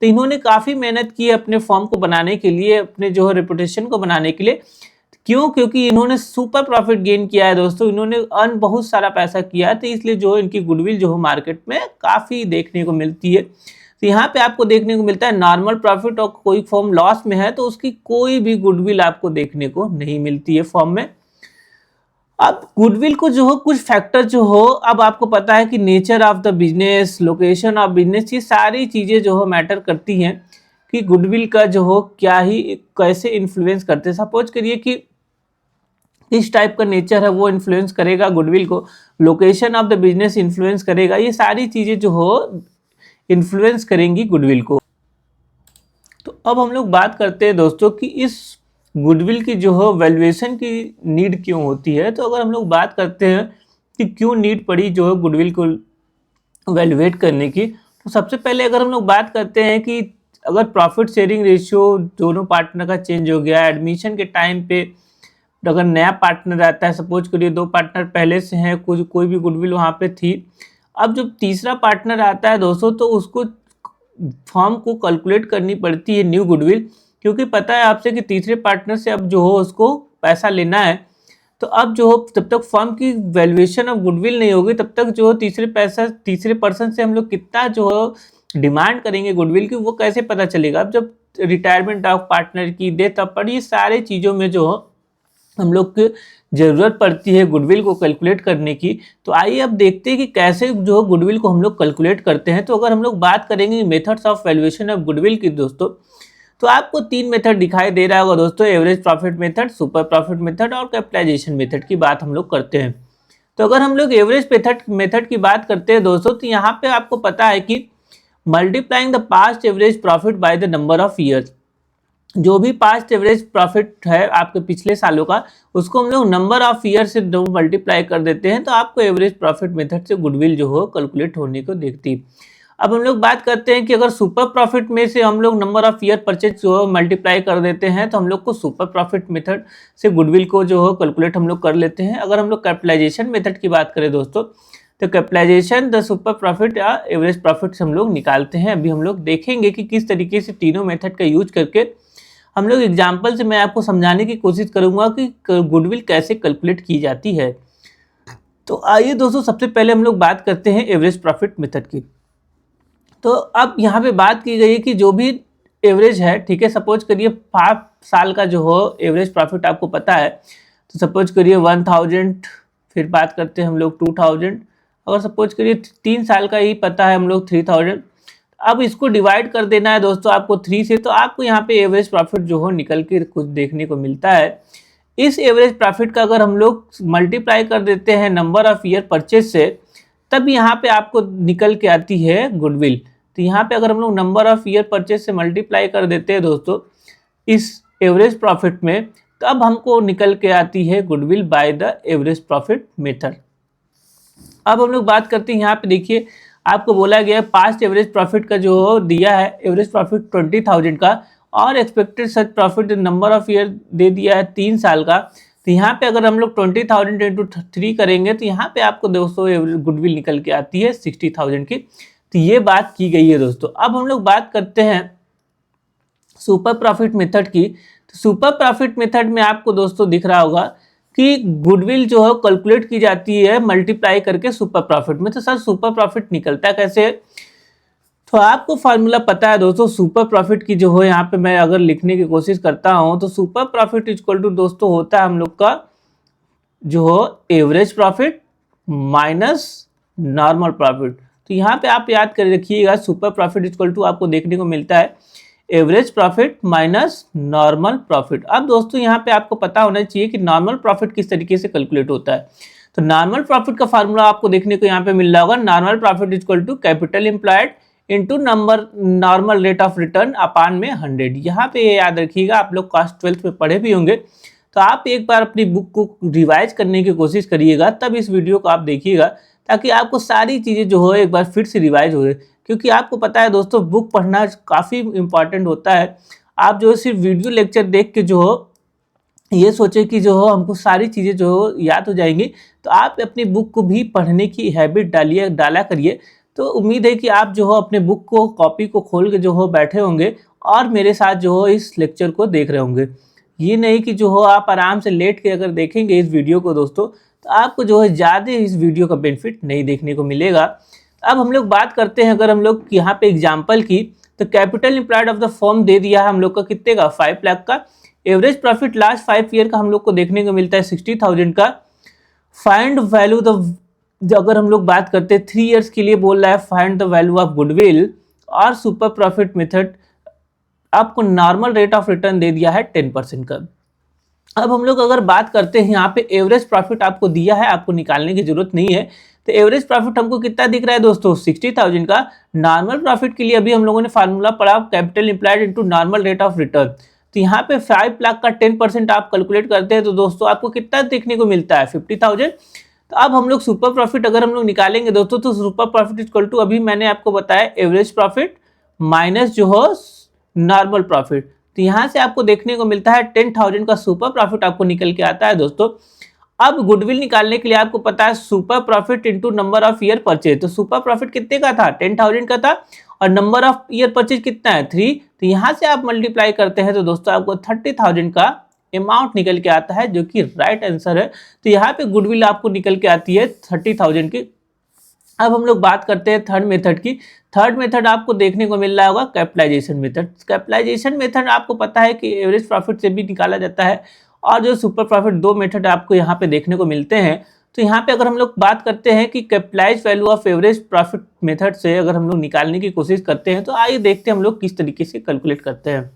तो इन्होंने काफ़ी मेहनत की है अपने फर्म को बनाने के लिए, अपने जो है रेपुटेशन को बनाने के लिए। क्यों? क्योंकि इन्होंने सुपर प्रॉफिट गेन किया है दोस्तों, इन्होंने अर्न बहुत सारा पैसा किया है, तो इसलिए जो इनकी गुडविल जो है मार्केट में काफ़ी देखने को मिलती है। तो यहाँ पे आपको देखने को मिलता है नॉर्मल प्रॉफिट और कोई फर्म लॉस में है तो उसकी कोई भी गुडविल आपको देखने को नहीं मिलती है फर्म में। अब गुडविल को जो हो कुछ फैक्टर जो हो, अब आपको पता है कि nature of the business, location of business, ये सारी चीज़ें जो हो मैटर करती हैं कि गुडविल का जो हो क्या ही कैसे इन्फ्लुएंस करते हैं। सपोज करिए कि किस टाइप का नेचर है वो इन्फ्लुएंस करेगा गुडविल को, location of the business influence करेगा, ये सारी चीज़ें जो हो इन्फ्लुएंस करेंगी गुडविल को। तो अब हम लोग बात करते हैं दोस्तों कि इस गुडविल की जो है वैल्यूएशन की नीड क्यों होती है। तो अगर हम लोग बात करते हैं कि क्यों नीड पड़ी जो है गुडविल को वैल्यूएट करने की, तो सबसे पहले अगर हम लोग बात करते हैं कि अगर प्रॉफिट शेयरिंग रेशियो दोनों पार्टनर का चेंज हो गया, एडमिशन के टाइम पे अगर नया पार्टनर आता है, सपोज करिए 2 पार्टनर पहले से हैं, कोई भी गुडविल वहाँ पे थी, अब जब तीसरा पार्टनर आता है दोस्तों तो उसको फर्म को कैलकुलेट करनी पड़ती है न्यू गुडविल, क्योंकि पता है आपसे कि तीसरे पार्टनर से अब जो हो उसको पैसा लेना है। तो अब जो हो जब तक फर्म की वैल्यूएशन ऑफ गुडविल नहीं होगी तब तक जो हो तीसरे पर्सन से हम लोग कितना जो हो डिमांड करेंगे गुडविल की वो कैसे पता चलेगा। अब जब रिटायरमेंट ऑफ पार्टनर की डेथ अब पर, ये सारे चीज़ों में जो हो हम लोग की ज़रूरत पड़ती है गुडविल को कैलकुलेट करने की। तो आइए अब देखते हैं कि कैसे जो गुडविल को हम लोग कैलकुलेट करते हैं। तो अगर हम लोग बात करेंगे methods of valuation of goodwill की दोस्तों, तो आपको 3 मेथड दिखाई दे रहा होगा दोस्तों, average profit method, super profit method और कैपिटलाइजेशन मेथड की बात हम लोग करते हैं। तो अगर हम लोग एवरेज मेथड की बात करते हैं दोस्तों, तो यहाँ पे आपको पता है कि multiplying the past average profit by the number of years, जो भी पास्ट एवरेज प्रॉफिट है आपके पिछले सालों का, उसको हम लोग नंबर ऑफ ईयर से मल्टीप्लाई कर देते हैं, तो आपको एवरेज प्रॉफिट मेथड से गुडविल जो हो कैलकुलेट होने को देखती है। अब हम लोग बात करते हैं कि अगर सुपर प्रॉफिट में से हम लोग नंबर ऑफ ईयर परचेज जो हो मल्टीप्लाई कर देते हैं, तो हम लोग को सुपर प्रॉफिट मेथड से गुडविल को जो हो कैलकुलेट हम लोग कर लेते हैं। अगर हम लोग कैपिटलाइजेशन मेथड की बात करें दोस्तों, तो कैपिटलाइजेशन द सुपर प्रॉफिट या एवरेज प्रॉफिट से हम लोग निकालते हैं। अभी हम लोग देखेंगे कि किस तरीके से तीनों मेथड का यूज करके हम लोग एग्जाम्पल से मैं आपको समझाने की कोशिश करूंगा कि गुडविल कैसे कैलकुलेट की जाती है। तो आइए दोस्तों, सबसे पहले हम लोग बात करते हैं एवरेज प्रॉफिट मेथड की। तो अब यहाँ पे बात की गई है कि जो भी एवरेज है, ठीक है, सपोज करिए 5 साल का जो हो एवरेज प्रॉफिट आपको पता है, तो सपोज करिए 1000, फिर बात करते हैं हम लोग 2000, अगर सपोज करिए 3 साल का ही पता है हम लोग 3000। अब इसको डिवाइड कर देना है दोस्तों आपको 3 से, तो आपको यहाँ पे एवरेज प्रॉफिट जो हो निकल के कुछ देखने को मिलता है। इस एवरेज प्रॉफिट का अगर हम लोग मल्टीप्लाई कर देते हैं नंबर ऑफ ईयर परचेज से, तब यहाँ पे आपको निकल के आती है गुडविल। तो यहाँ पे अगर हम लोग नंबर ऑफ ईयर परचेज से मल्टीप्लाई कर देते हैं दोस्तों इस एवरेज प्रॉफिट में, तो अब हमको निकल के आती है goodwill by the average profit method. अब हम लोग बात करते हैं, यहाँ पे देखिए आपको बोला गया है पास्ट एवरेज प्रॉफिट का जो दिया है एवरेज प्रॉफिट 20,000 का, और expected such profit number of year दे दिया है 3 साल का। तो यहाँ पे अगर हम लोग 20,000 इंटू 3 करेंगे तो यहाँ पे आपको दोस्तों गुडविल निकल के आती है 60,000 की। तो ये बात की गई है दोस्तों। अब हम लोग बात करते हैं सुपर प्रॉफिट मेथड की। तो सुपर प्रॉफिट मेथड में आपको दोस्तों दिख रहा होगा कि गुडविल जो है कैलकुलेट की जाती है मल्टीप्लाई करके सुपर प्रॉफिट में। तो सर सुपर प्रॉफिट निकलता है कैसे? तो आपको फार्मूला पता है दोस्तों सुपर प्रॉफिट की जो है, यहाँ पे मैं अगर लिखने की कोशिश करता हूँ तो सुपर प्रॉफिट इक्वल टू दोस्तों होता है हम लोग का जो average profit minus normal profit. तो यहाँ पे आप याद कर रखिएगा सुपर प्रॉफिट इक्वल टू आपको देखने को मिलता है average profit minus normal profit. अब दोस्तों यहाँ पे आपको पता होना चाहिए कि नॉर्मल प्रॉफिट किस तरीके से कैलकुलेट होता है। तो नॉर्मल प्रॉफिट का फार्मूला आपको देखने को यहाँ पे मिल रहा होगा, normal profit equal to capital employed into normal rate of return upon में 100। यहाँ पे ये याद रखिएगा, आप लोग क्लास 12th में पढ़े भी होंगे, तो आप एक बार अपनी बुक को रिवाइज करने की कोशिश करिएगा, तब इस वीडियो को आप देखिएगा ताकि आपको सारी चीज़ें जो हो एक बार फिर से रिवाइज हो जाए। क्योंकि आपको पता है दोस्तों बुक पढ़ना काफ़ी इंपॉर्टेंट होता है। आप जो सिर्फ वीडियो लेक्चर देख के जो हो ये सोचे कि जो हो हमको सारी चीज़ें जो हो याद हो जाएंगी, तो आप अपनी बुक को भी पढ़ने की हैबिट डाला करिए। तो उम्मीद है कि आप जो हो अपने बुक को कॉपी को खोल के जो हो बैठे होंगे और मेरे साथ जो हो इस लेक्चर को देख रहे होंगे। ये नहीं कि जो हो आप आराम से लेट के अगर देखेंगे इस वीडियो को दोस्तों, तो आपको जो है ज़्यादा इस वीडियो का बेनिफिट नहीं देखने को मिलेगा। अब हम लोग बात करते हैं, अगर हम लोग यहाँ पे एग्जाम्पल की, तो capital employed of the firm दे दिया है हम लोग का कितने का, 5 लाख का। एवरेज प्रॉफिट लास्ट 5 ईयर का हम लोग को देखने को मिलता है 60,000 का। फाइंड वैल्यू द, अगर हम लोग बात करते हैं 3 ईयर्स के लिए बोल रहा है, find the value of goodwill और सुपर प्रॉफिट मेथड, आपको नॉर्मल रेट ऑफ रिटर्न दे दिया है 10% का। अब हम लोग अगर बात करते हैं यहाँ पे एवरेज प्रॉफिट आपको दिया है, आपको निकालने की जरूरत नहीं है। तो एवरेज प्रॉफिट हमको कितना दिख रहा है दोस्तों, 60,000 का। नॉर्मल प्रॉफिट के लिए अभी हम लोगों ने फार्मूला पढ़ा, capital employed into normal rate of return. तो यहाँ पे 5 लाख का 10% आप कैलकुलेट करते हैं तो दोस्तों आपको कितना देखने को मिलता है, 50,000। तो अब हम लोग सुपर प्रॉफिट अगर हम लोग निकालेंगे दोस्तों, तो सुपर प्रॉफिट इक्वल टू, अभी मैंने आपको बताया, एवरेज प्रॉफिट माइनस जो हो नॉर्मल प्रॉफिट। तो यहाँ से आपको देखने को मिलता है 10,000 का सुपर प्रॉफिट आपको निकल के आता है दोस्तों। अब गुडविल निकालने के लिए आपको पता है super profit into number of year purchase. तो सुपर प्रॉफिट कितने का था, 10,000 का था, और नंबर ऑफ ईयर परचेज कितना है, 3। तो यहाँ से आप मल्टीप्लाई करते हैं तो दोस्तों आपको 30,000 का अमाउंट निकल के आता है, जो कि राइट आंसर है। तो यहाँ पे गुडविल आपको निकल के आती है 30,000 की। अब हम लोग बात करते हैं थर्ड मेथड की। थर्ड मेथड आपको देखने को मिल रहा होगा कैपिटलाइजेशन मेथड। कैपिटलाइजेशन मेथड आपको पता है कि एवरेज प्रॉफिट से भी निकाला जाता है, और जो सुपर प्रॉफिट, दो मेथड आपको यहाँ पे देखने को मिलते हैं। तो यहाँ पे अगर हम लोग बात करते हैं कि capitalise value of average profit method से अगर हम लोग निकालने की कोशिश करते हैं, तो आइए देखते हैं हम लोग किस तरीके से कैलकुलेट करते हैं।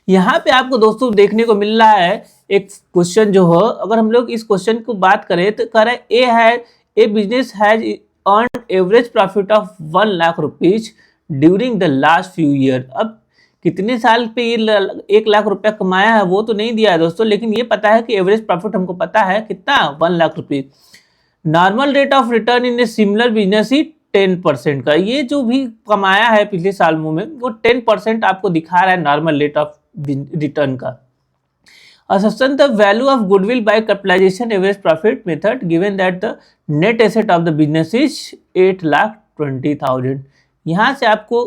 यहाँ पे आपको दोस्तों देखने को मिल रहा है एक क्वेश्चन जो हो, अगर हम लोग इस क्वेश्चन को बात करें तो कह रहा है a business has earn average profit of 1 lakh rupees during the last few year. अब कितने साल पे ये 1 लाख रुपया कमाया है वो तो नहीं दिया है दोस्तों, लेकिन ये पता है कि एवरेज प्रॉफिट हमको पता है कितना, 1 lakh rupees. Normal rate of return in a similar business ही 10% का। ये जो भी कमाया है पिछले सालों में वो 10% आपको दिखा रहा है नॉर्मल रेट ऑफ रिटर्न का। Assume the value of goodwill by capitalization average profit method given that the net asset of the business is 8,20,000। यहाँ से आपको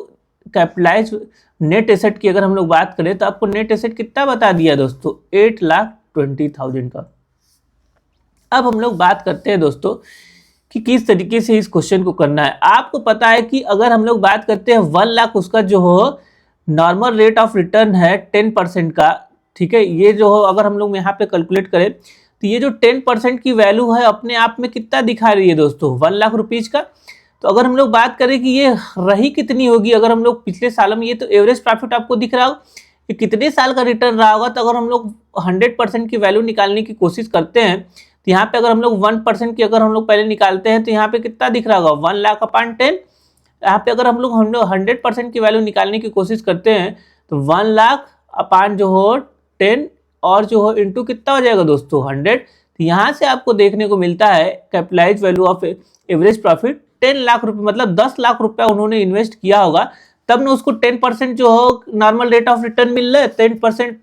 कैपिटलाइज नेट एसेट की अगर हम लोग बात करें तो आपको नेट एसेट कितना बता दिया दोस्तों, 8,20,000 का। अब हम लोग बात करते हैं दोस्तों कि किस तरीके से इस क्वेश्चन को करना है। आपको पता है कि अगर हम लोग बात करते हैं 1 लाख, उसका जो हो नॉर्मल रेट ऑफ रिटर्न है 10% का, ठीक है। ये जो हो अगर हम लोग यहाँ पे कैलकुलेट करें तो ये जो 10% की वैल्यू है अपने आप में कितना दिखा रही है दोस्तों, 1 लाख रुपीज का। तो अगर हम लोग बात करें कि ये रही कितनी होगी, अगर हम लोग पिछले साल में, ये तो एवरेज प्रॉफिट आपको दिख रहा हो कि कितने साल का रिटर्न रहा होगा। तो अगर हम लोग 100% की वैल्यू निकालने की कोशिश करते हैं तो यहाँ पे अगर हम लोग 1% की अगर हम लोग पहले निकालते हैं तो यहाँ पे कितना दिख रहा होगा, 1 लाख अपॉन 10। यहाँ पे अगर हम लोग 100% की वैल्यू निकालने की कोशिश करते हैं तो 1 लाख अपॉन जो हो 10 और जो हो इंटू कितना हो जाएगा दोस्तों, 100। तो यहाँ से आपको देखने को मिलता है capitalise value of average profit 10 lakh रुपए, मतलब 10 लाख रुपया उन्होंने इन्वेस्ट किया होगा, तब ना उसको 10% जो हो नॉर्मल रेट ऑफ रिटर्न मिल रहा है, 10%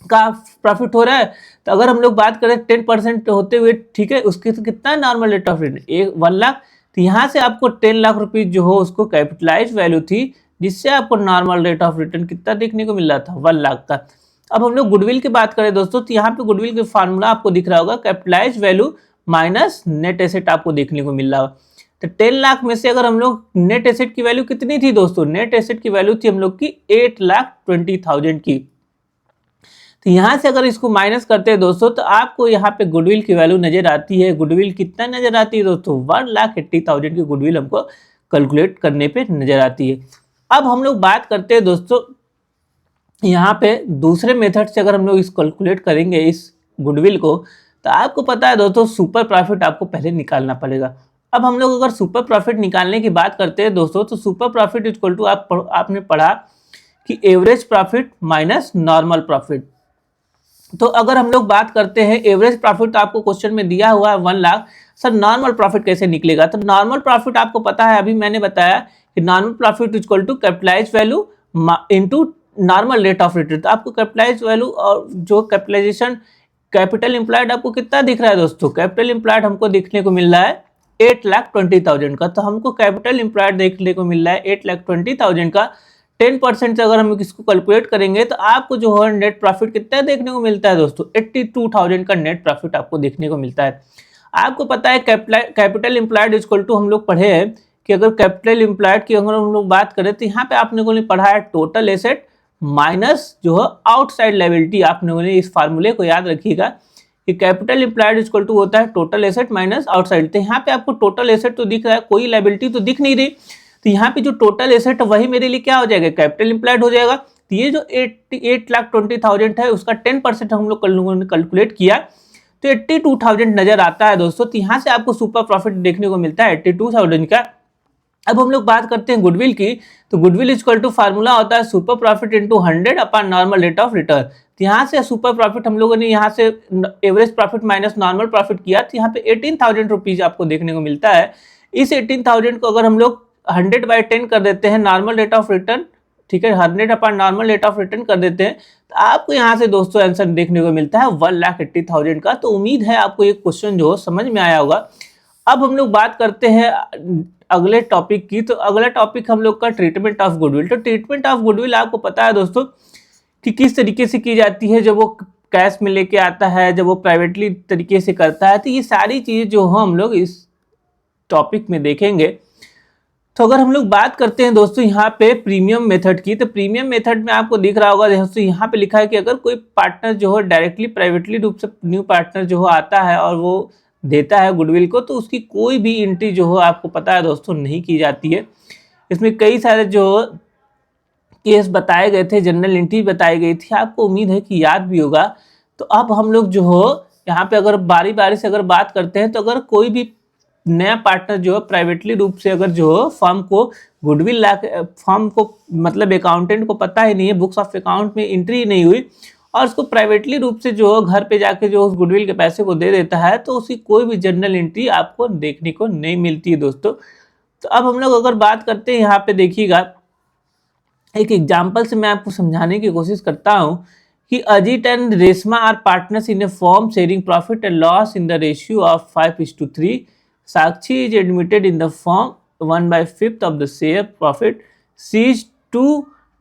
का प्रॉफिट हो रहा है। तो अगर हम लोग बात करें 10% होते हुए, ठीक है, उसके तो कितना normal rate of return, 1 lakh. तो यहाँ से आपको 10 लाख रुपीज जो हो उसको कैपिटलाइज वैल्यू थी, जिससे आपको नॉर्मल रेट ऑफ रिटर्न कितना देखने को मिल रहा था, 1 लाख का। अब हम लोग गुडविल की बात करें दोस्तों, तो यहाँ पे गुडविल का फार्मूला आपको दिख रहा होगा, capitalise value minus net asset आपको देखने को मिल रहा होगा। तो 10 लाख में से अगर हम लोग नेट एसेट की वैल्यू कितनी थी दोस्तों, नेट एसेट की वैल्यू थी हम लोग की 8,20,000 की। तो यहाँ से अगर इसको माइनस करते हैं दोस्तों तो आपको यहाँ पे गुडविल की वैल्यू नजर आती है। गुडविल कितना नजर आती है दोस्तों, 1,80,000 की गुडविल हमको कैलकुलेट करने पे नजर आती है। अब हम लोग बात करते हैं दोस्तों यहाँ पे दूसरे मेथड से, अगर हम लोग इस कैलकुलेट करेंगे इस गुडविल को, तो आपको पता है दोस्तों सुपर प्रॉफिट आपको पहले निकालना पड़ेगा। अब हम लोग अगर सुपर प्रॉफिट निकालने की बात करते हैं दोस्तों, तो सुपर प्रॉफिट इक्वल टू आपने पढ़ा कि average profit minus normal profit. तो अगर हम लोग बात करते हैं एवरेज प्रॉफिट, तो आपको क्वेश्चन में दिया हुआ है 1 लाख, सर नॉर्मल प्रॉफिट कैसे निकलेगा। तो नॉर्मल प्रॉफिट आपको पता है, अभी मैंने बताया कि normal profit equal to capitalise value into normal rate of return. तो आपको कैपिटलाइज वैल्यू और जो कैपिटलाइजेशन कैपिटल एम्प्लॉयड आपको कितना दिख रहा है दोस्तों, कैपिटल एम्प्लॉयड हमको देखने को मिल रहा है 8,20,000 का। तो हमको कैपिटल एम्प्लॉयड देखने को मिल रहा है 8,20,000 का। 10% से अगर हम इसको कैलकुलेट करेंगे तो आपको जो है नेट प्रॉफिट कितना देखने को मिलता है दोस्तों, 82,000 का नेट प्रॉफिट आपको देखने को मिलता है। आपको पता है कैपिटल एम्प्लॉयड इक्वल टू, हम लोग पढ़े हैं कि अगर कैपिटल एम्प्लॉयड की अगर हम लोग बात करें तो यहाँ पे आप लोगों ने पढ़ा है टोटल एसेट माइनस जो है आउटसाइड लायबिलिटी। आप लोगों ने इस फार्मूले को याद रखिएगा कि कैपिटल एम्प्लॉयड इक्वल टू होता है टोटल एसेट माइनस आउटसाइड। तो यहाँ पे आपको टोटल एसेट तो दिख रहा है, कोई लायबिलिटी तो दिख नहीं रही, तो यहाँ पे जो टोटल एसेट वही मेरे लिए क्या हो जाएगा, कैपिटल एम्प्लॉयड हो जाएगा। तो ये जो 8,20,000 है उसका 10% हम लोग लोगों ने कैलकुलेट किया तो 82,000 नजर आता है दोस्तों। तो यहाँ से आपको सुपर प्रॉफिट देखने को मिलता है 82,000 का। अब हम लोग बात करते हैं गुडविल की, तो गुडविल इक्वल टू फार्मूला होता है super profit into 100 upon normal rate of return. तो यहाँ से सुपर प्रॉफिट हम लोगों ने यहाँ से average profit minus normal profit किया, तो यहाँ पे 18,000 रुपीज आपको देखने को मिलता है। इस 18,000 को अगर हम लोग 100/10 कर देते हैं नॉर्मल रेट ऑफ रिटर्न, ठीक है, 100 upon normal rate of return कर देते हैं, तो आपको यहाँ से दोस्तों आंसर देखने को मिलता है 1,80,000 का। तो उम्मीद है आपको ये क्वेश्चन जो समझ में आया होगा। अब हम लोग बात करते हैं अगले टॉपिक की, तो अगला टॉपिक हम लोग का ट्रीटमेंट ऑफ गुडविल। तो ट्रीटमेंट ऑफ गुडविल आपको पता है दोस्तों कि किस तरीके से की जाती है, जब वो कैश में लेके आता है, जब वो प्राइवेटली तरीके से करता है, तो ये सारी चीजें जो हम लोग इस टॉपिक में देखेंगे। तो अगर हम लोग बात करते हैं दोस्तों यहाँ पे प्रीमियम मेथड की, तो प्रीमियम मेथड में आपको दिख रहा होगा दोस्तों यहाँ पे लिखा है कि अगर कोई पार्टनर जो है डायरेक्टली प्राइवेटली रूप से न्यू पार्टनर जो है आता है और वो देता है गुडविल को, तो उसकी कोई भी एंट्री जो है आपको पता है दोस्तों नहीं की जाती है। इसमें कई सारे जो केस बताए गए थे, जनरल एंट्री बताई गई थी, आपको उम्मीद है कि याद भी होगा। तो अब हम लोग जो हो यहाँ पे अगर बारी बारी से अगर बात करते हैं, तो अगर कोई भी नया पार्टनर जो है प्राइवेटली रूप से अगर जो फर्म को गुडविल ला के, फर्म को मतलब अकाउंटेंट को पता ही नहीं है, बुक्स ऑफ अकाउंट में एंट्री नहीं हुई, और उसको प्राइवेटली रूप से जो घर पे जाके जो उस गुडविल के पैसे को दे देता है, तो उसकी कोई भी जनरल एंट्री आपको देखने को नहीं मिलती है दोस्तों। तो अब हम लोग अगर बात करते हैं यहाँ पे देखिएगा, एक एग्जाम्पल से मैं आपको समझाने की कोशिश करता हूँ कि Ajit and Reshma are partners in a firm sharing profit and loss in the ratio of 5:3। Sakshi is admitted in the firm 1/5 of the share profit. She is to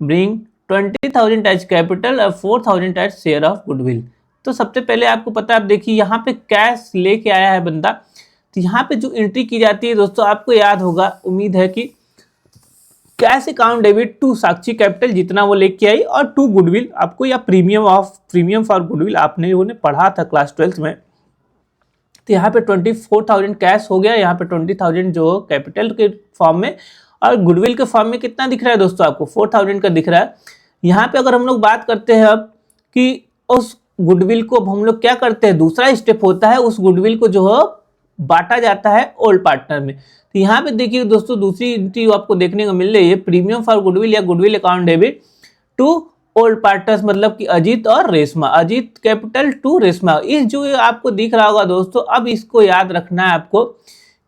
bring 20,000 as capital और 4,000 as share of goodwill। तो सबसे पहले आपको पता है, आप देखिए यहाँ पे कैश लेके आया है बंदा, तो यहाँ पे जो एंट्री की जाती है दोस्तों आपको याद होगा, उम्मीद है कि cash account debit to Sakshi capital जितना वो लेके आई, और टू गुडविल आपको, या प्रीमियम फॉर गुडविल आपने वो पढ़ा था क्लास 12 में। तो यहाँ पे 24,000 कैश हो गया, यहाँ पे 20,000 जो कैपिटल के फॉर्म में, और गुडविल के फॉर्म में कितना दिख रहा है दोस्तों आपको 4,000 का दिख रहा है। यहाँ पे अगर हम लोग बात करते हैं अब कि उस गुडविल को अब हम लोग क्या करते हैं, दूसरा स्टेप होता है, उस गुडविल को जो है बांटा जाता है ओल्ड पार्टनर में। तो यहाँ पे देखिए दोस्तों दूसरी एंट्री आपको देखने को मिल रही है, प्रीमियम फॉर गुडविल या goodwill account debit to old partners, मतलब कि अजीत और रेशमा, अजीत कैपिटल टू रेशमा। इस जो आपको दिख रहा होगा दोस्तों, अब इसको याद रखना है आपको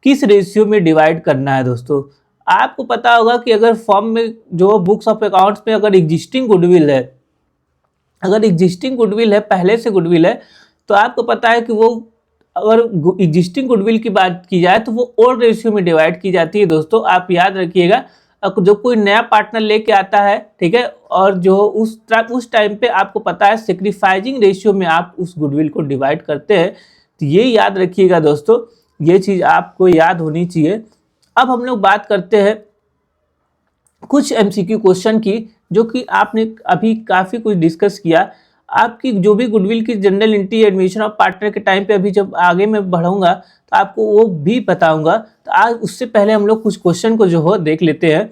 किस रेशियो में डिवाइड करना है दोस्तों। आपको पता होगा कि अगर फॉर्म में जो बुक्स ऑफ अकाउंट्स में अगर एग्जिस्टिंग गुडविल है, अगर एग्जिस्टिंग गुडविल है, पहले से गुडविल है, तो आपको पता है कि वो अगर एग्जिस्टिंग गुडविल की बात की जाए तो वो ओल्ड रेशियो में डिवाइड की जाती है दोस्तों। आप याद रखिएगा, जो कोई नया पार्टनर लेके आता है, ठीक है, और जो उस टाइम पे आपको पता है सेक्रीफाइजिंग रेशियो में आप उस गुडविल को डिवाइड करते हैं। तो ये याद रखिएगा दोस्तों, ये चीज़ आपको याद होनी चाहिए। अब हम लोग बात करते हैं कुछ एमसीक्यू क्वेश्चन की, जो कि आपने अभी काफ़ी कुछ डिस्कस किया। आपकी जो भी गुडविल की general entry admission of partner के टाइम पे अभी जब आगे मैं बढ़ूंगा तो आपको वो भी बताऊंगा। तो आज उससे पहले हम लोग कुछ क्वेश्चन को जो हो देख लेते हैं।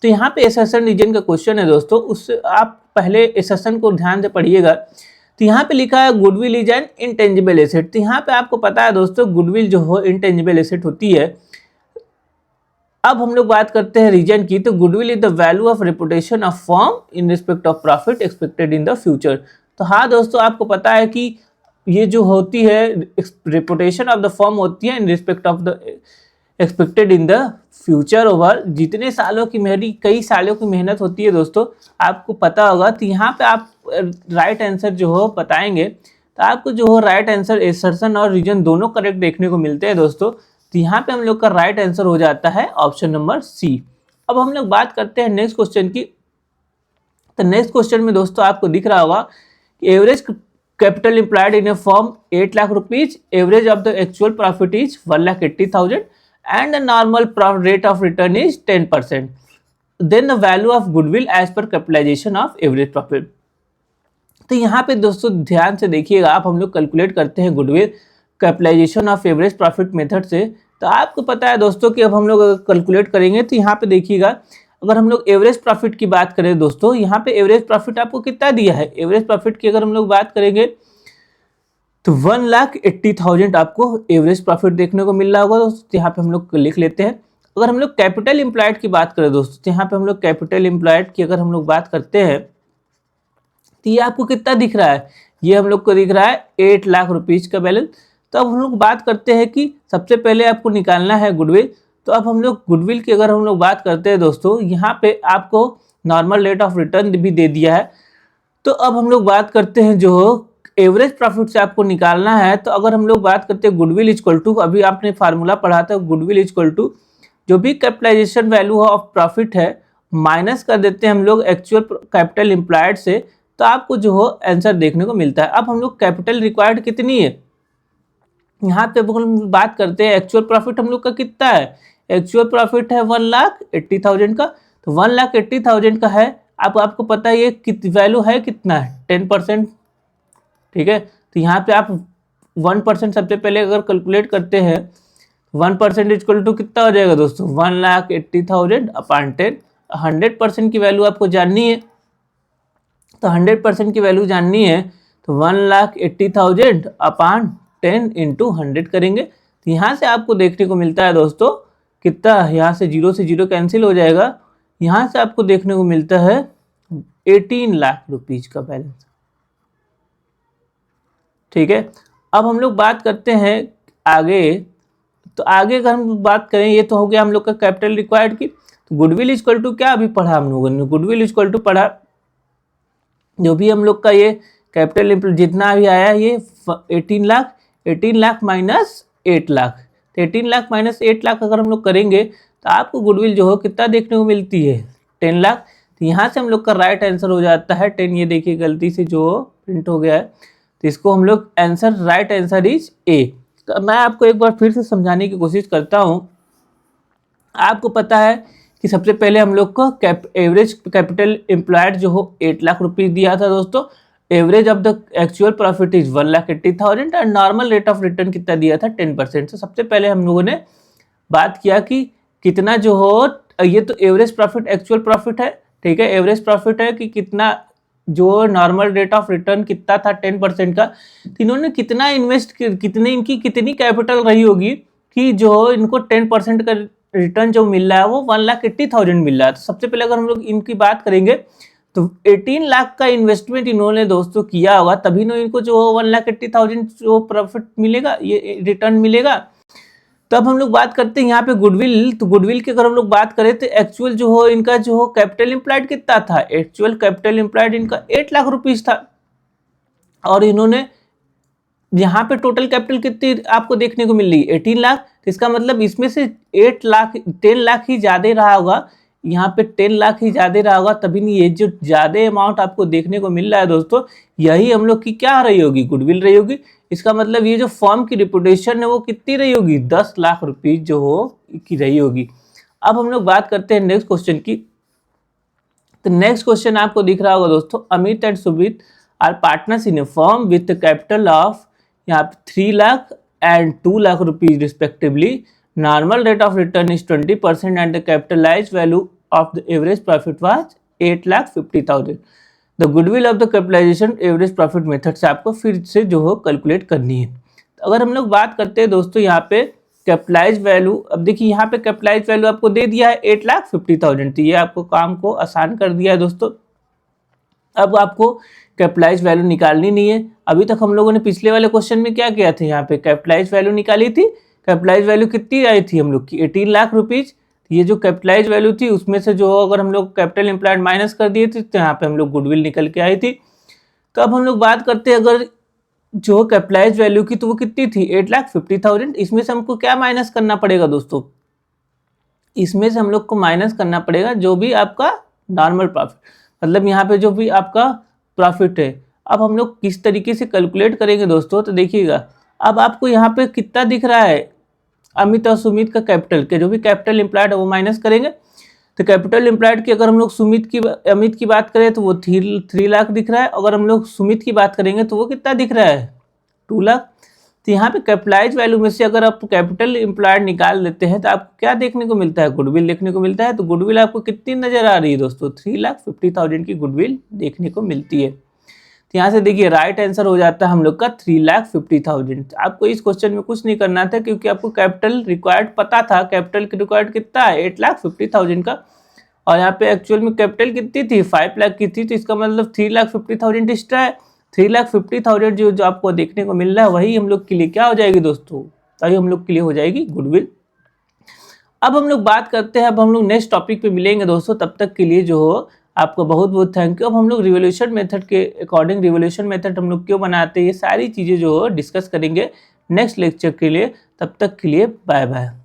तो यहाँ पे एसेशन रीजन का क्वेश्चन है दोस्तों, उससे आप पहले एसेशन को ध्यान से पढ़िएगा। तो यहाँ पे लिखा है goodwill is an intangible asset. तो यहाँ पे आपको पता है दोस्तों गुडविल जो हो इंटेंजिबल एसेट होती है। अब हम लोग बात करते हैं रीजन की, तो goodwill is the value of reputation of firm in respect of profit expected in the future. तो हाँ दोस्तों, आपको पता है कि ये जो होती है रेपुटेशन ऑफ द फर्म होती है in respect of the expected in the future over जितने सालों की मेहनत, कई सालों की मेहनत होती है दोस्तों, आपको पता होगा। तो यहाँ पे आप राइट आंसर जो हो बताएंगे, तो आपको जो हो राइट आंसर एसर्शन और रीजन दोनों करेक्ट देखने को मिलते हैं दोस्तों। तो यहाँ पे हम लोग का राइट आंसर हो जाता है ऑप्शन नंबर सी। अब हम लोग बात करते हैं नेक्स्ट क्वेश्चन की, तो नेक्स्ट क्वेश्चन में दोस्तों आपको दिख रहा होगा average capital employed in a firm 8 lakh rupees, average of the actual profit is 1,80,000 and the normal rate of return is 10%, then the value of goodwill as per capitalisation of average profit. तो यहाँ पे दोस्तों ध्यान से देखिएगा, आप हम लोग कैलकुलेट करते हैं goodwill capitalisation of average profit method से। तो आपको पता है दोस्तों कि अब हम लोग कैलकुलेट करेंगे तो यहाँ पे देखिएगा, अगर हम लोग एवरेज प्रॉफिट की बात करें दोस्तों, यहाँ पे एवरेज प्रॉफिट आपको कितना दिया है, एवरेज प्रॉफिट की अगर हम लोग बात करेंगे तो 1,80,000 आपको एवरेज प्रॉफिट देखने को मिल रहा होगा दोस्तों। यहाँ पे हम लोग लिख लेते हैं। अगर हम लोग कैपिटल एम्प्लॉयड की बात करें दोस्तों, तो यहाँ पे हम लोग कैपिटल एम्प्लॉयड की अगर हम लोग बात करते हैं तो ये आपको कितना दिख रहा है, ये हम लोग को दिख रहा है 8 लाख रुपीज का बैलेंस। तो अब हम लोग बात करते हैं कि सबसे पहले आपको निकालना है गुडविल। तो अब हम लोग गुडविल की अगर हम लोग बात करते हैं दोस्तों, यहाँ पे आपको नॉर्मल रेट ऑफ रिटर्न भी दे दिया है। तो अब हम लोग बात करते हैं जो एवरेज प्रॉफिट से आपको निकालना है। तो अगर हम लोग बात करते हैं गुडविल इक्वल टू, अभी आपने फार्मूला पढ़ा था, गुडविल इक्वल टू जो भी कैपिटलाइजेशन वैल्यू ऑफ प्रॉफिट है माइनस कर देते हैं हम लोग एक्चुअल कैपिटल एम्प्लॉयड से, तो आपको जो हो आंसर देखने को मिलता है। अब हम लोग कैपिटल रिक्वायर्ड कितनी है, यहाँ पे हम बात करते हैं एक्चुअल प्रॉफिट हम लोग का कितना है, एक्चुअल प्रॉफिट है 1,80,000 का। तो 1,80,000 का है, आपको पता है ये वैल्यू है कितना है, 10%। ठीक है, तो यहाँ पे आप 1% सबसे पहले अगर कैलकुलेट करते हैं, 1% इक्वल टू कितना हो जाएगा दोस्तों, 1,80,000 अपॉन 10। 100% की वैल्यू आपको जाननी है, तो 100% की वैल्यू जाननी है तो 1,80,000 अपॉन 10 इंटू 100 करेंगे। तो यहाँ से आपको देखने को मिलता है दोस्तों कितना, यहाँ से 0 से 0 कैंसिल हो जाएगा, यहाँ से आपको देखने को मिलता है 18 लाख रुपीज का बैलेंस। ठीक है, अब हम लोग बात करते हैं आगे। तो आगे अगर हम बात करें, ये तो हो गया हम लोग का कैपिटल रिक्वायर्ड की। तो गुडविल इक्वल टू क्या अभी पढ़ा हम लोगों ने, गुडविल इक्वल टू पढ़ा जो भी हम लोग का ये कैपिटल जितना भी आया ये 18 लाख माइनस 8 लाख। तो 18 लाख माइनस 8 लाख अगर हम लोग करेंगे तो आपको गुडविल जो हो कितना देखने को मिलती है, 10 लाख। तो यहाँ से हम लोग का राइट आंसर हो जाता है 10। ये देखिए गलती से जो प्रिंट हो गया है, तो इसको हम लोग answer right answer is a. तो मैं आपको एक बार फिर से समझाने की कोशिश करता हूँ। आपको पता है कि सबसे पहले हम लोग को एवरेज कैपिटल एम्प्लॉयड जो हो 8 लाख रुपीज दिया था दोस्तों। Average of the actual profit is 1,80,000 and normal rate of return कितना दिया था, 10%। तो सबसे पहले हम लोगों ने बात किया कि कितना जो हो, ये तो एवरेज प्रॉफिट एक्चुअल प्रॉफिट है, ठीक है, एवरेज प्रॉफिट है कि कितना जो नॉर्मल रेट ऑफ रिटर्न कितना था 10% का। तो इन्होंने कितना इन्वेस्ट, कितने इनकी कितनी कैपिटल रही होगी कि जो इनको 10% का रिटर्न जो मिल रहा है वो 1,80,000 मिल रहा है। तो सबसे पहले अगर हम लोग इनकी बात करेंगे तो 18 लाख का इन्वेस्टमेंट इन्होंने दोस्तों किया होगा, तभी ना इनको जो 1,80,000 जो प्रॉफिट मिलेगा, ये रिटर्न मिलेगा। तो अब हम लोग बात करते हैं यहाँ पे गुडविल। तो गुडविल की अगर हम लोग बात करें तो एक्चुअल जो हो इनका जो हो कैपिटल एम्प्लॉयड कितना था, एक्चुअल कैपिटल एम्प्लॉयड इनका 8 लाख रुपीज था, और इन्होंने यहाँ पे टोटल कैपिटल कितनी आपको देखने को मिल रही है, 18 लाख। तो इसका मतलब इसमें से 10 लाख ही ज्यादा रहा होगा, यहाँ पे 10 लाख ही ज्यादा रहा होगा, तभी नहीं ये जो ज्यादा अमाउंट आपको देखने को मिल रहा है दोस्तों, यही हम लोग की क्या रही होगी, गुडविल रही होगी। इसका मतलब ये जो फर्म की रिपुटेशन है वो कितनी रही होगी, 10 लाख रुपीज जो हो की रही होगी। अब हम लोग बात करते हैं नेक्स्ट क्वेश्चन की। तो नेक्स्ट क्वेश्चन आपको दिख रहा होगा दोस्तों, Amit and Sumit are partners in a firm with capital of यहाँ पे 3 lakh and 2 lakh rupees respectively. Normal rate of return is 20% and the capitalise value of the average profit was 8,50,000। The goodwill of the capitalisation average profit method से आपको फिर से जो हो calculate करनी है। तो अगर हम लोग बात करते हैं दोस्तों यहाँ पे कैपिटलाइज वैल्यू, अब देखिए यहाँ पे कैपिटलाइज वैल्यू आपको दे दिया है 8,50,000, तो ये आपको काम को आसान कर दिया है दोस्तों। अब आपको कैपिटलाइज वैल्यू निकालनी नहीं है। अभी तक हम लोगों ने पिछले वाले क्वेश्चन में क्या किया था, यहाँ पे कैपिटलाइज वैल्यू निकाली थी। कैपिटलाइज वैल्यू कितनी आई थी हम लोग की, 18 लाख रुपीज। ये जो कैपिटलाइज वैल्यू थी उसमें से जो अगर हम लोग कैपिटल एम्प्लॉयड माइनस कर दिए थे तो यहाँ पे हम लोग गुडविल निकल के आई थी। तो अब हम लोग बात करते हैं अगर जो कैपिटलाइज वैल्यू की, तो वो कितनी थी, 8,50,000। इसमें से हमको क्या माइनस करना पड़ेगा दोस्तों, इसमें से हम लोग को माइनस करना पड़ेगा जो भी आपका नॉर्मल प्रॉफिट, मतलब यहाँ पे जो भी आपका प्रॉफिट है। अब हम लोग किस तरीके से कैलकुलेट करेंगे दोस्तों, तो देखिएगा अब आपको यहाँ पे कितना दिख रहा है, अमित और सुमित का कैपिटल के जो भी कैपिटल इम्प्लाइड है वो माइनस करेंगे। तो कैपिटल इम्प्लाइड की अगर हम लोग अमित की बात करें तो वो 3 लाख दिख रहा है, अगर हम लोग सुमित की बात करेंगे तो वो कितना दिख रहा है, 2 लाख। तो यहाँ पे कैपिटलाइज वैल्यू में से अगर आप कैपिटल इम्प्लाइड निकाल लेते हैं तो आपको क्या देखने को मिलता है, गुडविल देखने को मिलता है। तो गुडविल आपको कितनी नजर आ रही है दोस्तों, 3,50,000 की गुडविल देखने को मिलती है। तो यहाँ से देखिए राइट आंसर हो जाता है हम लोग का 3,50,000। आपको इस क्वेश्चन में कुछ नहीं करना था क्योंकि आपको कैपिटल रिक्वायर्ड पता था, कैपिटल रिक्वायर्ड कितना है 8,50,000 का, और यहाँ पे एक्चुअल में कैपिटल कितनी थी 5 लाख की थी। तो इसका मतलब 3,50,000 एक्स्ट्रा है। 3,50,000 जो आपको देखने को मिल रहा है वही हम लोग के लिए क्या हो जाएगी दोस्तों, वही हम लोग के लिए हो जाएगी गुडविल। अब हम लोग बात करते हैं, अब हम लोग नेक्स्ट टॉपिक पे मिलेंगे दोस्तों, तब तक के लिए जो हो आपको बहुत बहुत थैंक यू। अब हम लोग रिवोल्यूशन मेथड के अकॉर्डिंग रिवोल्यूशन मेथड हम लोग क्यों बनाते हैं ये सारी चीज़ें जो हो डिस्कस करेंगे नेक्स्ट लेक्चर के लिए। तब तक के लिए बाय बाय।